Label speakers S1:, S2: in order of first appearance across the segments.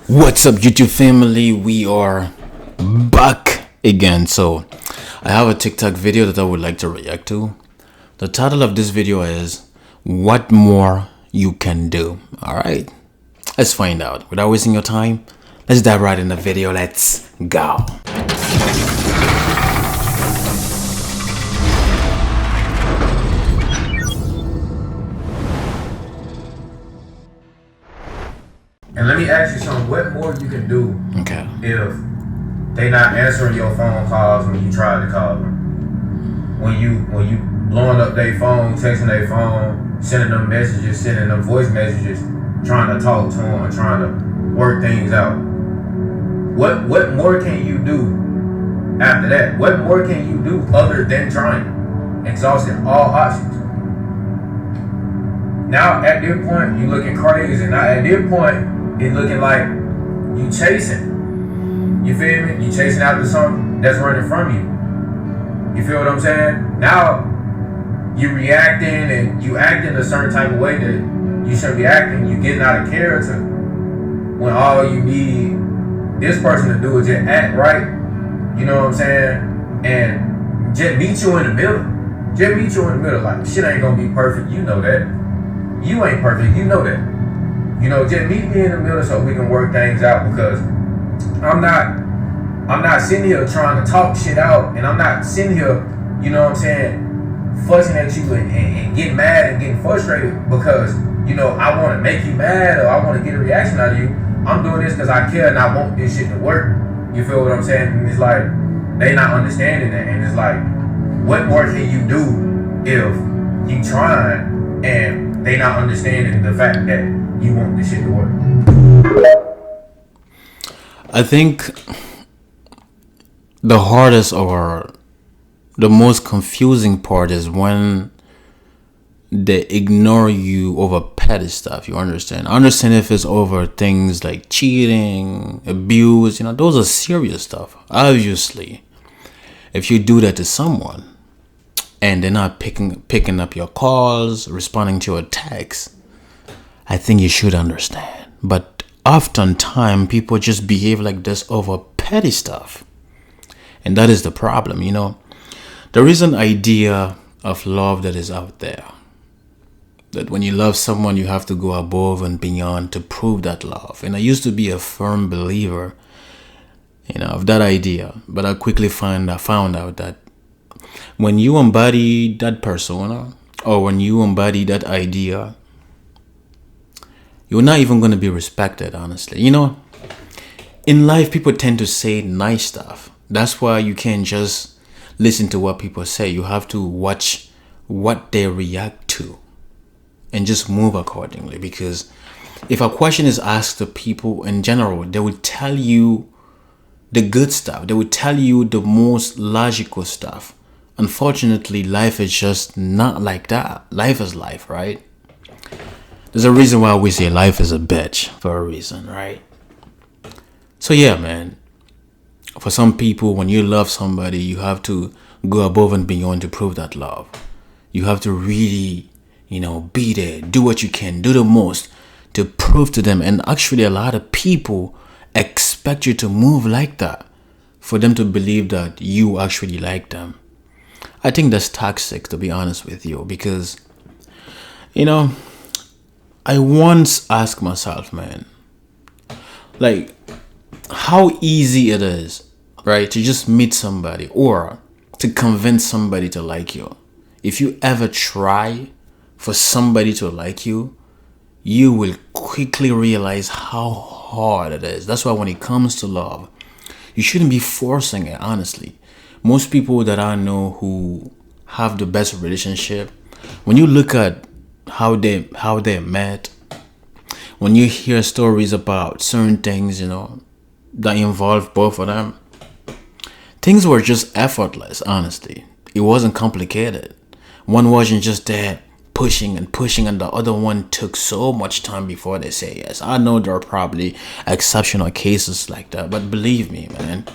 S1: What's up, YouTube family? We are back again. So, I have a TikTok video that I would like to react to. The title of this video is What More You Can Do. Alright, let's find out. Without wasting your time, let's dive right in the video. Let's go.
S2: And let me ask you something. What more you can do
S1: Okay.
S2: if they not answering your phone calls when you try to call them? When you blowing up their phone, texting their phone, sending them messages, sending them voice messages, trying to talk to them, and trying to work things out. What more can you do after that? What more can you do other than trying? Exhausted all options. Now at this point you looking crazy. Now at this point it's looking like you chasing. You feel me? You chasing after something that's running from you. You feel what I'm saying? Now you reacting and you acting a certain type of way that you shouldn't be acting. You getting out of character when all you need this person to do is just act right. You know what I'm saying? And just meet you in the middle. Just meet you in the middle. Like, shit ain't gonna be perfect. You know that. You ain't perfect. You know that. You know, just meet me in the middle so we can work things out, because I'm not sitting here trying to talk shit out, and I'm not sitting here, you know what I'm saying, fussing at you and getting mad and getting frustrated because, you know, I want to make you mad or I want to get a reaction out of you. I'm doing this because I care and I want this shit to work. You feel what I'm saying? And it's like, they not understanding that, and it's like, what more can you do if you trying and they not understanding the fact that you want this shit to work?
S1: I think the hardest or the most confusing part is when they ignore you over petty stuff. You understand? I understand if it's over things like cheating, abuse, those are serious stuff. Obviously, if you do that to someone and they're not picking up your calls, responding to your texts, I think you should understand. But oftentimes people just behave like this over petty stuff. And that is the problem, There is an idea of love that is out there. That when you love someone, you have to go above and beyond to prove that love. And I used to be a firm believer, of that idea. But I quickly found out that when you embody that persona, or when you embody that idea, you're not even going to be respected, honestly. In life, people tend to say nice stuff. That's why you can't just listen to what people say. You have to watch what they react to and just move accordingly. Because if a question is asked to people in general, they will tell you the good stuff. They will tell you the most logical stuff. Unfortunately, life is just not like that. Life is life, right? There's a reason why we say life is a bitch, for a reason, right? So yeah, man. For some people, when you love somebody, you have to go above and beyond to prove that love. You have to really, be there, do what you can, do the most to prove to them. And actually, a lot of people expect you to move like that for them to believe that you actually like them. I think that's toxic, to be honest with you, because, I once asked myself, man, like, how easy it is, right, to just meet somebody or to convince somebody to like you. If you ever try for somebody to like you, you will quickly realize how hard it is. That's why when it comes to love, you shouldn't be forcing it, honestly. Most people that I know who have the best relationship, when you look at how they met, when you hear stories about certain things, that involve both of them, things were just effortless, honestly. It wasn't complicated. One wasn't just there pushing and pushing, and the other one took so much time before they say yes. I know there are probably exceptional cases like that, but believe me, man,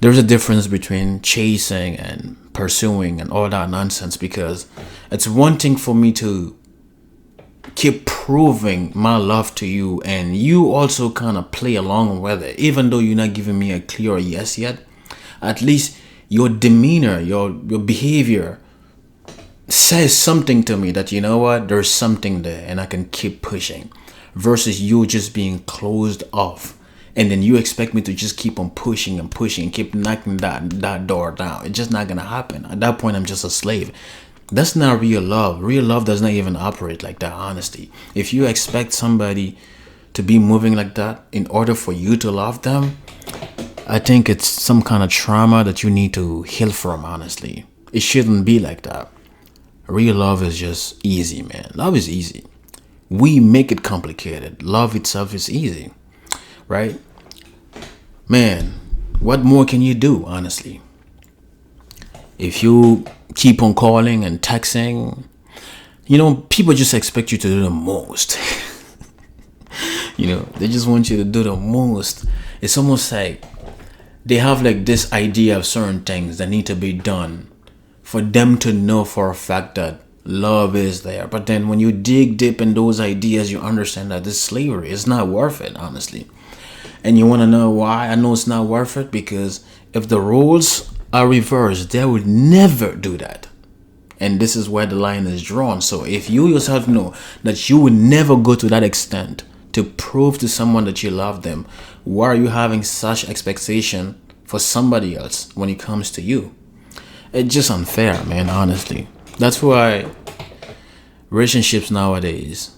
S1: there's a difference between chasing and pursuing and all that nonsense, because it's one thing for me to keep proving my love to you, and you also kind of play along with it, even though you're not giving me a clear yes yet, at least your demeanor, your behavior says something to me that, you know what, there's something there and I can keep pushing, versus you just being closed off. And then you expect me to just keep on pushing and pushing and keep knocking that door down. It's just not gonna happen. At that point, I'm just a slave. That's not real love. Real love does not even operate like that, honestly. If you expect somebody to be moving like that in order for you to love them, I think it's some kind of trauma that you need to heal from, honestly. It shouldn't be like that. Real love is just easy, man. Love is easy. We make it complicated. Love itself is easy, right? Man, what more can you do, honestly? If you keep on calling and texting, people just expect you to do the most. They just want you to do the most. It's almost like they have like this idea of certain things that need to be done for them to know for a fact that love is there. But then when you dig deep in those ideas, you understand that this slavery is not worth it, honestly. And you want to know why I know it's not worth it? Because if the roles are reversed, they would never do that. And this is where the line is drawn. So if you yourself know that you would never go to that extent to prove to someone that you love them, why are you having such expectation for somebody else when it comes to you? It's just unfair, man, honestly. That's why relationships nowadays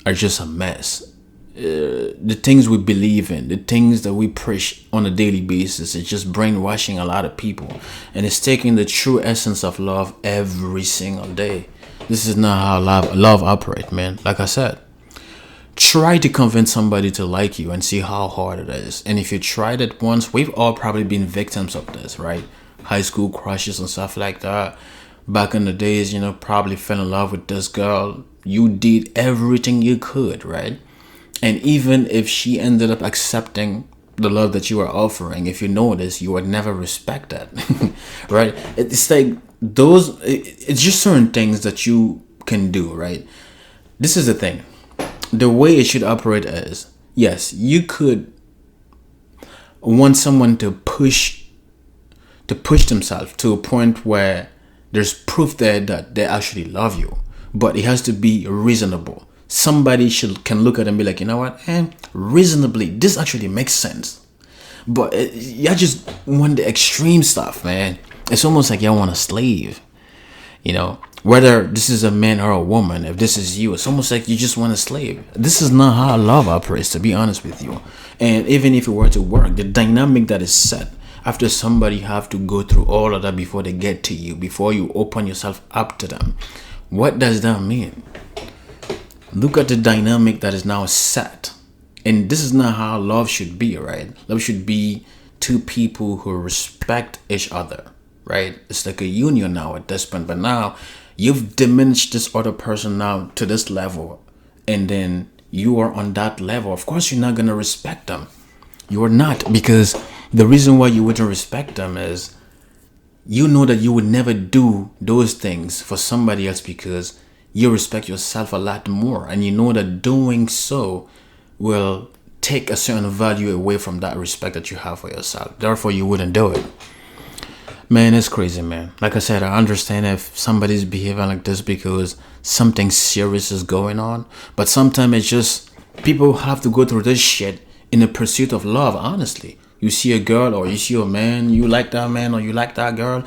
S1: are just a mess. The things we believe in, the things that we preach on a daily basis, it's just brainwashing a lot of people, and it's taking the true essence of love every single day. This is not how love operates, man. Like I said, try to convince somebody to like you and see how hard it is. And if you tried it once, we've all probably been victims of this, right? High school crushes and stuff like that. Back in the days, probably fell in love with this girl. You did everything you could, right? And even if she ended up accepting the love that you are offering, if you notice, you would never respect that, right? It's like it's just certain things that you can do, right? This is the thing. The way it should operate is, yes, you could want someone to push themselves to a point where there's proof there that they actually love you, but it has to be reasonable. Somebody can look at it and be like, you know what, reasonably, this actually makes sense. But y'all just want the extreme stuff, man. It's almost like y'all want a slave. Whether this is a man or a woman, if this is you, it's almost like you just want a slave. This is not how love operates, to be honest with you. And even if it were to work, the dynamic that is set after somebody have to go through all of that before they get to you, before you open yourself up to them, what does that mean? Look at the dynamic that is now set. And this is not how love should be, right? Love should be two people who respect each other, right? It's like a union now at this point. But now you've diminished this other person now to this level. And then you are on that level. Of course, you're not going to respect them. You are not. Because the reason why you wouldn't respect them is you know that you would never do those things for somebody else because you respect yourself a lot more, and you know that doing so will take a certain value away from that respect that you have for yourself. Therefore, you wouldn't do it. Man, it's crazy, man. Like I said, I understand if somebody's behaving like this because something serious is going on, but sometimes it's just people have to go through this shit in the pursuit of love, honestly. You see a girl or you see a man, you like that man or you like that girl,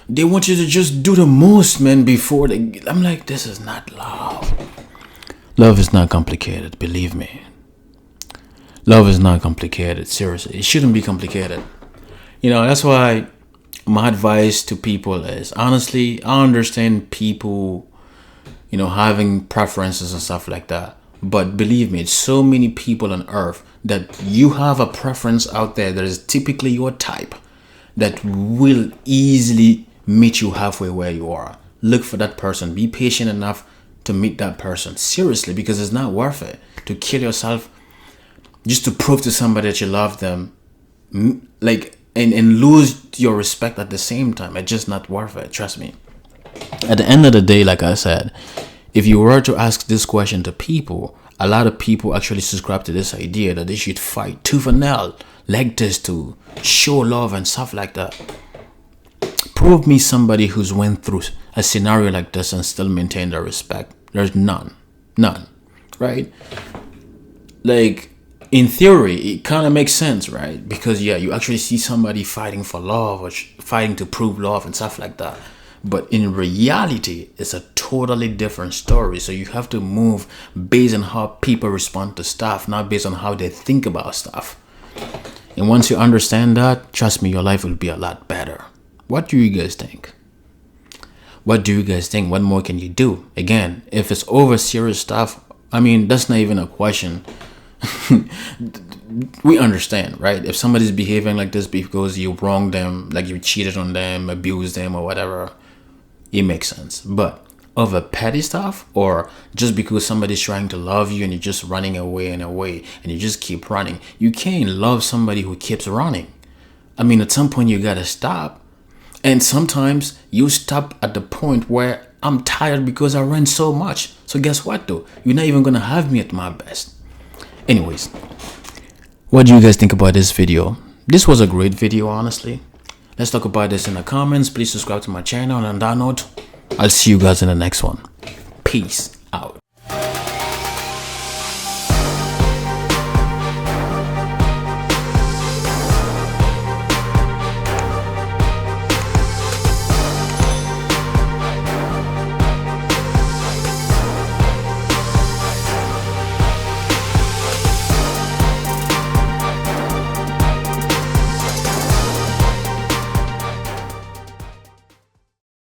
S1: they want you to just do the most, man, before they... I'm like, this is not love. Love is not complicated, believe me. Love is not complicated, seriously. It shouldn't be complicated. That's why my advice to people is, honestly, I understand people, having preferences and stuff like that. But believe me, it's so many people on earth that you have a preference out there that is typically your type that will easily meet you halfway where you are. Look for that person. Be patient enough to meet that person. Seriously, because it's not worth it to kill yourself just to prove to somebody that you love them, like, and lose your respect at the same time. It's just not worth it. Trust me. At the end of the day, like I said, if you were to ask this question to people, a lot of people actually subscribe to this idea that they should fight tooth and nail like this to show love and stuff like that. Prove me somebody who's went through a scenario like this and still maintain their respect. There's none, right? Like, in theory, it kind of makes sense, right? Because yeah, you actually see somebody fighting for love or fighting to prove love and stuff like that. But in reality, it's a totally different story. So you have to move based on how people respond to stuff, not based on how they think about stuff. And once you understand that, trust me, your life will be a lot better. What do you guys think? What do you guys think? What more can you do? Again, if it's over serious stuff, I mean, that's not even a question. We understand, right? If somebody's behaving like this because you wronged them, like you cheated on them, abused them or whatever, it makes sense. But over petty stuff, or just because somebody's trying to love you and you're just running away and away and you just keep running, you can't love somebody who keeps running. I mean, at some point you gotta stop. And sometimes you stop at the point where I'm tired because I ran so much. So guess what though? You're not even gonna have me at my best. Anyways, what do you guys think about this video? This was a great video, honestly. Let's talk about this in the comments. Please subscribe to my channel. And on that note, I'll see you guys in the next one. Peace out.